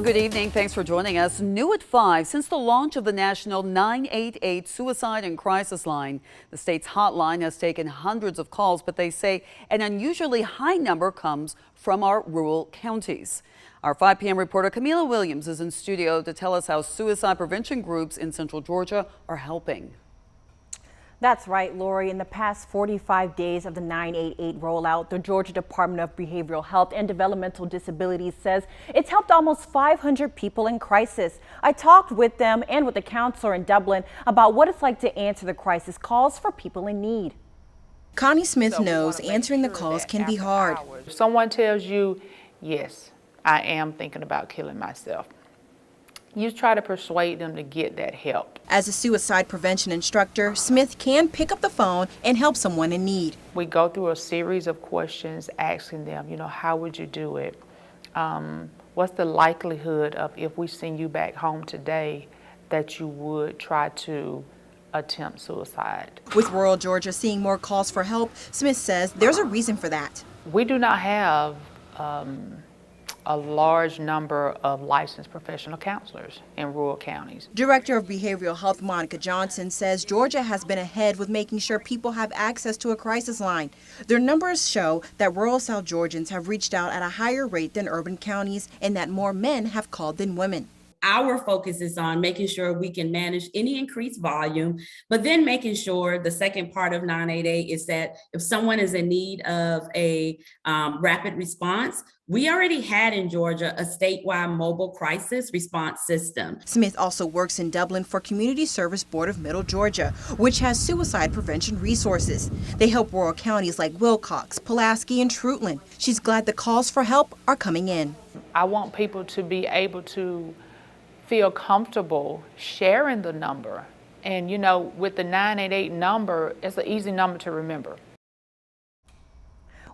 Good evening. Thanks for joining us. New at 5, since the launch of the national 988 suicide and crisis line, the state's hotline has taken hundreds of calls, but they say an unusually high number comes from our rural counties. Our 5 p.m. reporter Camila Williams is in studio to tell us how suicide prevention groups in Central Georgia are helping. That's right, Lori. In the past 45 days of the 988 rollout, the Georgia Department of Behavioral Health and Developmental Disabilities says it's helped almost 500 people in crisis. I talked with them and with a counselor in Dublin about what it's like to answer the crisis calls for people in need. Connie Smith knows answering the calls can be hard. If someone tells you, yes, I am thinking about killing myself, you try to persuade them to get that help. As a suicide prevention instructor, Smith can pick up the phone and help someone in need. We go through a series of questions asking them, how would you do it? What's the likelihood of, if we send you back home today, that you would try to attempt suicide? With rural Georgia seeing more calls for help, Smith says there's a reason for that. We do not have a large number of licensed professional counselors in rural counties. Director of Behavioral Health Monica Johnson says Georgia has been ahead with making sure people have access to a crisis line. Their numbers show that rural South Georgians have reached out at a higher rate than urban counties and that more men have called than women. Our focus is on making sure we can manage any increased volume, but then making sure the second part of 988 is that if someone is in need of a rapid response, we already had in Georgia a statewide mobile crisis response system. Smith also works in Dublin for Community Service Board of Middle Georgia, which has suicide prevention resources. They help rural counties like Wilcox, Pulaski, and Trutland. She's glad the calls for help are coming in. I want people to be able to feel comfortable sharing the number. And with the 988 number, it's an easy number to remember.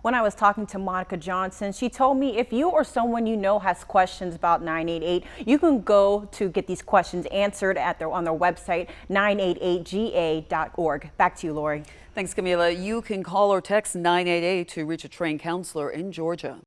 When I was talking to Monica Johnson, she told me if you or someone you know has questions about 988, you can go to get these questions answered on their website, 988ga.org. Back to you, Lori. Thanks, Camila. You can call or text 988 to reach a trained counselor in Georgia.